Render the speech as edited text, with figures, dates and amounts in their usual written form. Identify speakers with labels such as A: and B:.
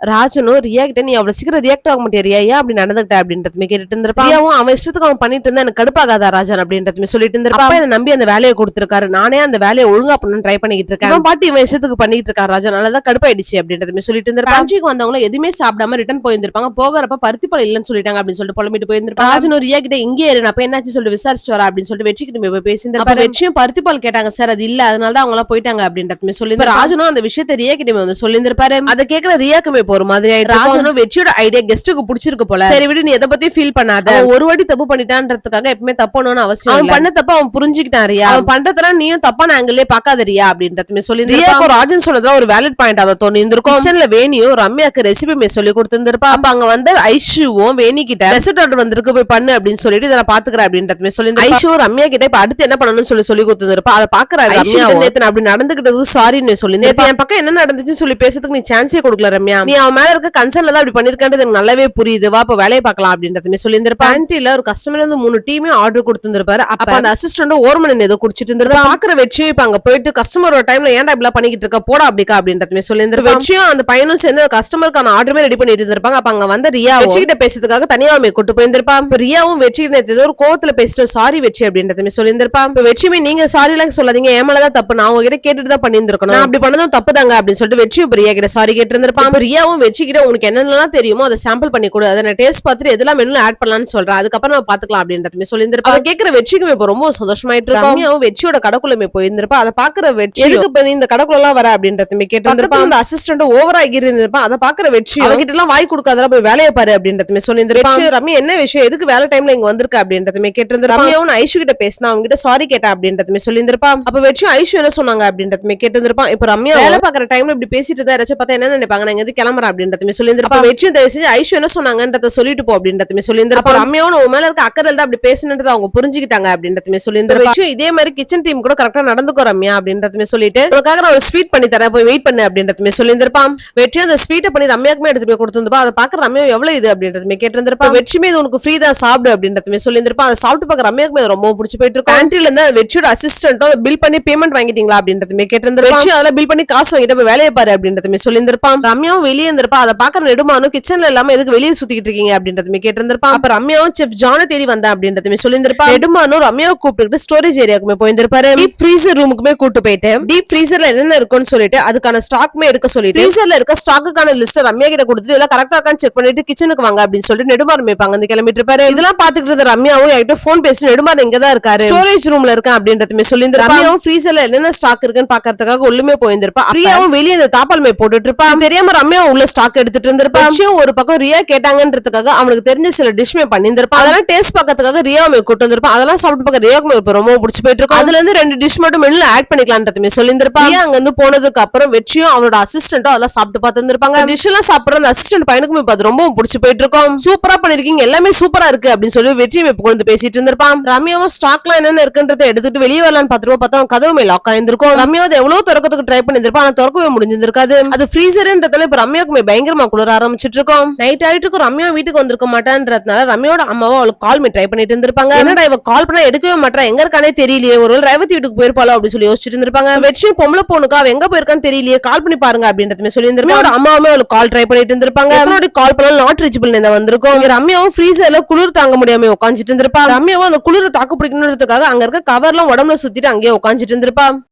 A: ராஜனும் ரியா கிட்ட நீ அவ்வளவு சீக்கிரம் ரியாக்ட் ஆக மாட்டியா ரியா, ஏன் அப்படி நடந்துகிட்ட அப்படின்றதுமே கேட்டுட்டு இருந்திருப்பா. ரியாவும் அவன் இஷ்டத்துக்கு அவன் பண்ணிட்டு இருந்தா எனக்கு கடுப்பாகாதா ராஜன் அப்படின்றதுமே சொல்லிட்டு இருந்திருப்பா. அப்பா என்ன நம்பி அந்த வேலையை கொடுத்திருக்காரு, நானே அந்த வேலையை ஒழுங்கா பண்ணணும்னு ட்ரை பண்ணிட்டு இருக்கேன், அவன் பாட்டி இவன் இஷ்டத்துக்கு பண்ணிட்டு இருக்கா ராஜன், நல்லதான் கடுப்பாயிடுச்சு அப்படின்றதுமே சொல்லிட்டு இருந்திருப்பா. பஞ்சுக்கு வந்தவங்க எதுவுமே சாப்பிடாம ரிட்டர்ன் போயிருந்திருப்பாங்க, போகிறப்ப பருத்தி பழம் இல்லன்னு சொல்லிட்டாங்க அப்படின்னு சொல்லிட்டு புலம்பிட்டு போயிருந்திருப்பாங்க. ராஜனும் ரியா கிட்ட இங்கே இரு, நான் என்னாச்சு சொல்லிட்டு விசாரிச்சுட்டு வரா அப்படின்னு சொல்லிட்டு வெற்றிக்கிட்டு போய் பேசியிருந்தா. வெற்றியும் பருத்தி பால் கேட்டாங்க சார், அது இல்ல அதனால தான் அவங்க எல்லாம் போயிட்டாங்க அப்படின்றதுமே சொல்லி ராஜனும் அந்த விஷயத்தை ரியா கிட்ட வந்து சொல்லியிருந்திருப்பாரு. அதை கேட்கிற ரியாக்குமே போற மாதிரி ஆயிடுச்சு. ராஜனும் வெற்றியோட ஐடியா கெஸ்ட்டுக்கு பிடிச்சிருக்கு போல, சரி விடு நீ எதை பத்தி ஃபீல் பண்ணாத, ஒரு வாட்டி தப்பு பண்ணிட்டான்றதுக்காக எப்பவுமே தப்பணும்னு அவசியம் அவன் பண்ண தப்ப அவன் புரிஞ்சுக்கிட்டான் ரியா, அவன் பண்றதெல்லாம் நீயும் தப்பான ஆங்கிள்லயே பாக்காத ரியா அப்படின்றதுமே சொல்லி ரியாக்கு ராஜன் சொன்னதுல ஒரு வேலிட் பாயிண்ட் அதை தோணி இருந்திருக்கும். கிச்சன்ல வேணியும் ரம்யாக்கு ரெசிபி சொல்லி கொடுத்திருந்திருப்பா. அப்ப அங்க வந்து ஐஷுவும் வேணி கிட்ட ரெசிப்ட் ஆர்டர் வந்திருக்கு போய் பண்ணு அப்படின்னு சொல்லிட்டு இதை பாத்துக்கிறேன் அப்படின்றதுமே சொல்லி ஐஷு ரம்யா கிட்ட இப்ப அடுத்து என்ன பண்ணணும்னு சொல்லி கொடுத்திருப்பா. அதை பாக்குறாரு நேத்து அப்படி நடந்துகிட்டது சாரின்னு சொல்லி என் பக்கம் என்ன நடந்துச்சுன்னு சொல்லி பேசுறதுக்கு நீ சான்ஸே கொடுக்கல ரம்யா, நீ அவன் மேல இருக்க கன்சர்ன்ல தான் அப்படி பண்ணிருக்கான்றது எனக்கு நல்லாவே புரியுது, வா இப்ப வேலையை பார்க்கலாம் அப்படின்றதுமே சொல்லியிருந்திருப்பா. பேண்ட்ரில ஒரு கஸ்டமர் வந்து 3 டீமே ஆர்டர் கொடுத்திருப்பாரு. அப்ப அந்த அசிஸ்டன்ட் ஓர்மன் ஏதோ குடிச்சிட்டு இருந்தா பாக்குற வெற்றியும் இப்ப அங்க போயிட்டு கஸ்டமரோட டைம்ல ஏன்டா இப்படி பண்ணிக்கிட்டு இருக்க போடா அப்படிக்கா அப்படின்றதுமே சொல்லியிருந்திருப்பா. வெற்றியும் அந்த பையனும் சேர்ந்து கஸ்டமருக்கான ஆர்டருமே ரெடி பண்ணிட்டு இருந்திருப்பாங்க. அப்ப அங்க வந்து ரியா வெற்றிகிட்ட பேசுறதுக்காக தனியாவே கூட்டு போயிருந்திருப்பா. ரியாவும் வெற்றி ஏதோ ஒரு கோவத்துல பேசிட்டு சாரி வெற்றி அப்படின்றதுமே சொல்லியிருந்திருப்பா. வெற்றியுமே நீங்க சாரி எல்லாம் சொல்லாதீங்க, ஏமாலதான் தப்பு, நான் உங்ககிட்ட கேட்டுட்டு தான் பண்ணிருந்திருக்கணும், நான் அப்படி பண்ணதும் தப்பு தாங்க அப்படின்னு சொல்லிட்டு வெற்றி ரியா கிட்ட சாரி கேட்டு இருந்திருப்பான். ரியாவும் வெற்றி கிட்ட உனக்கு என்னென்னலாம் தெரியுமோ அதை சாம்பிள் பண்ணி கொடு, அதை டேஸ்ட் பார்த்துட்டு எதெல்லாம் மெனுல ஆட் பண்ணலாம்னு சொல்றேன், அதுக்கப்புறம் நம்ம பாத்துக்கலாம் அப்படின்றதுமே சொல்லியிருந்திருப்பா. அதை கேட்கிற வெற்றிக்குமே இப்ப ரொம்ப சந்தோஷமாயிட்டு இருக்கும். ரம்யாவும் வெற்றியோட கடைக்குள்ளமே போயிருந்திருப்பா. அதை பாக்குற வெற்றி எதுக்கு இந்த கடைக்குள்ள எல்லாம் வர அப்படின்றதுமே கேட்டு இருந்திருப்பா. அந்த அசிஸ்டன்ட் ஓவரா இருந்திருப்பா. அதை பாக்குற வெற்றி அவகிட்ட எல்லாம் வாய் கொடுக்காதெல்லாம் போய் வேலையை பாரு அப்படின்றதுமே சொல்லியிருந்திருப்பா. ரம்யா என்ன விஷயம், எதுக்கு வேலை டைம்ல இங்க வந்திருக்கு அப்படின்றதுமே கேட்டு இருந்திருப்பா. ரம்யாவும் ஐஷு கிட்ட பேசினா அவங்க கிட்ட சாரி கேட்டா அப்படின்றதுமே சொல்லியிருந்திருப்பா. அப்ப வெற்றி ஐஷு என்ன சொன்னாங்க அப்படின்றதுமே கேட்டு இருந்திருப்பான். இப்ப ரம்யா வேலை பாக்குற டைம்ல இப்படி பேசிட்டு இருந்தா யாராச்சும் பார்த்தா என்ன நினைப்பாங்க, நான் எங்க கிளம்புறேன் அப்படின்றதுமே சொல்லியிருந்திருப்பா. வெற்றியும் தயவு செஞ்சு ஐஷு என்ன சொன்னாங்கன்றத சொல்லிட்டு போ அப்படின்றதுமே சொல்லியிருந்திருப்பா. ரம்யாவும் உன் மேல இருக்க அக்கறை தான் அப்படி பேசினது அவங்க புரிஞ்சுக்கிட்டாங்க அப்படின்றதுமே சொல்லியிருந்திருப்பா. இதே மாதிரி கிச்சன் டீம் கூட கரெக்டா நடந்துக்கோ ரம்யா அப்படின்றதுமே சொல்லிட்டு உனக்காக நான் ஒரு ஸ்வீட் பண்ணி தரேன், போய் வெயிட் பண்ணு அப்படின்றதுமே சொல்லியிருந்திருப்பான். வெற்றியும் அந்த ஸ்வீட்டை பண்ணி ரம்யாக்குமே எடுத்து போய் கொடுத்திருப்பா. அதை பாக்குற ரம்யா எவ்வளவு இது அப்படின்றதுமே கேட்டிருந்திருப்பா. வெற்றியுமே இது உனக்கு ஃப்ரீ தான் சாப்பிடு அப்படின்றதுமே சொல்லியிருந்திருப்பா. அதை சாப்பிட்டு பாக்க ரம்யாக்குமே ரொம்ப பிடிச்சு போயிட்டு இருக்கும். கேண்டீன்ல இருந்து வெற்றியோட அசிஸ்டன்ட்டும் பில் பண்ணி பேமெண்ட் வாங்கிட்டீங்களா அப்படின்றதுமே கேட்டிருந்திருப்பா. வெற்றி அதெல்லாம் பில் பண்ணி காசு வாங்கிட்டு போய் வேலையை பாரு அப்படின்றதுமே சொல்லியிருந்திருப்பான். ரம்யாவும் வெளியே இருந்திருப்பா. அதை பாக்குற நெடுமானும் கிச்சன்ல இல்லாம எதுக்கு வெளியே சுத்திக்கிட்டு இருக்கீங்க அப்படின்றதுமே கேட்டிருந்திருப்பான். அப்ப ரம்யாவும் செஃப் ஜான தேடி வந்தா அப்படின்றதுமே சொல்லியிருந்திருப்பா. நெடுமானும் ரம்யாவை கூப்பிட்டு ஸ்டோரேஜ் ஏரியாக்குமே போயிருந்திருப்பாரு. டீப் ஃப்ரீசர் ரூமுக்குமே கூட்டு போயிட்டு டீப் ஃப்ரீசர்ல என்ன இருக்குன்னு சொல்லிட்டு அதுக்கான ஸ்டாக்மே எடுக்க சொல்லிட்டு ஃப்ரீசர்ல இருக்க ஸ்டாக்குக்கான லிஸ்ட் ரம்யா கிட்ட கொடுத்துட்டு எல்லாம் கரெக்டா இருக்கான்னு செக் பண்ணிட்டு கிச்சனுக்கு வாங்க அப்படின்னு சொல்லிட்டு நெடுமாறு மேய்ப்பாங்க வந்து கிளம்பிட்டு இருப்பாரு. இதெல்லாம் பாத்துக்கிட்டு இருந்த ரம்யாவும் என்கிட்ட போன் பேசி நெடுமாறு இங்கதான் இருக்காரு, ஸ்டோரேஜ் ரூம்ல இருக்கேன் அப்படின்றதுமே சொல்லியிருந்தா. ரம்யாவும் ஃப்ரீசர்ல என்னென்ன ஸ்டாக் இருக்குன்னு பாக்கிறதுக்காக உள்ளுமே போயிருந்திருப்பா. ரியாவும் வெளியே இந்த தாப்பால் மே போட்டுட்டு இருப்பா. தெரியாம ரம்யா உள்ள ஸ்டாக் எடுத்துட்டு இருந்திருப்பா. ஒரு பக்கம் ரியா கேட்டாங்கன்றதுக்காக அவனுக்கு தெரிஞ்ச சில டிஷ்மே பண்ணிருந்திருப்பா. அதெல்லாம் டேஸ்ட் பாக்கிறதுக்காக ரியாவுமே கூட்டு வந்திருப்பா. அதெல்லாம் சாப்பிட்டு பார்க்க ரியாவுமே இப்ப ரொம்ப பிடிச்சு போயிட்டு இருக்கும். அதுல இருந்து 2 டிஷ் மட்டும் மெனுல ஆட் பண்ணிக்கலாம்ன்றதுமே சொல்லியிருந்திருப்பா. ரியா அங்க இருந்து போனதுக்கு அப்புறம் வெற்றியும் அவனோட அசிஸ்டன்ட்டும் அதெல்லாம் சாப்பிட்டு பார்த்திருந்திருப்பாங்க. டிஷ் எல்லாம் சாப்பிடுற அந்த அசிஸ்டன்ட் பையனுக்கும் இப்ப அது ரொம்ப பிடிச்சு போயிட்டு இருக்கும். சூப்பரா பண்ணிருக்கீங்க, எல்லாமே சூப்பரா இருக்கு அப்படின்னு சொல்லி வெற்றியும் இப்ப கொண்டு பேசிட்டு இருந்திருப்பான். ரம்யாவும் ஸ்டாக்ல என்னென்ன இருக்குன்றதை எடுத்துட்டு வெளியே வரலான்னு பார்த்தா கதவுமே லாக் ஆயிருந்திருக்கும். ரம்யாவது எவ்வளவு திறக்கிறதுக்கு ட்ரை பண்ணிருப்பா, ஆனா திறக்கவே முடிஞ்சிருக்காது. அது ஃப்ரீசர்ன்றதால இப்ப ரம்யாவுக்குமே பயங்கரமா குளிர ஆரம்பிச்சிட்டு இருக்கும். நைட் ஆயிட்டு ரம்யா வீட்டுக்கு வந்திருக்க மாட்டான்றதுனால ரம்யாவோட அம்மாவை அவளுக்கு கால் ட்ரை பண்ணிட்டு இருந்திருப்பாங்க. என்னடா இவ கால் பண்ணா எடுக்கவே மாட்டா, எங்க இருக்கானே தெரியலையே, ஒரு ரேவதி வீட்டுக்கு போயிருப்பாளோ அப்படின்னு சொல்லி யோசிச்சுட்டு இருந்திருப்பாங்க. வெற்றி பொம்பளை பொண்ணுக்கு அவ எங்க போயிருக்கான்னு தெரியலையே, கால் பண்ணி பாருங்க அப்படின்றதுமே சொல்லி இருந்திருப்பாங்க. அம்மாவுமே அவளுக்கு கால் ட்ரை பண்ணிட்டு இருந்திருப்பாங்க. கால் பண்ணாலும் நாட் ரீச்சபிள் வந்திருக்கும். ரம்யாவும் ஃப்ரீசர்ல குளிர் தாங்க முடியாம உட்காந்துட்டு இருந்திருப்பா. ரம்யாவும் அந்த குளிர தாக்கு பிடிக்கணுன்றதுக்காக அங்க இருக்க கவர் எல்லாம் உடம்புல சுத்திட்டு அங்கேயே உட்காந்துட்டு இருந்திருப்பா.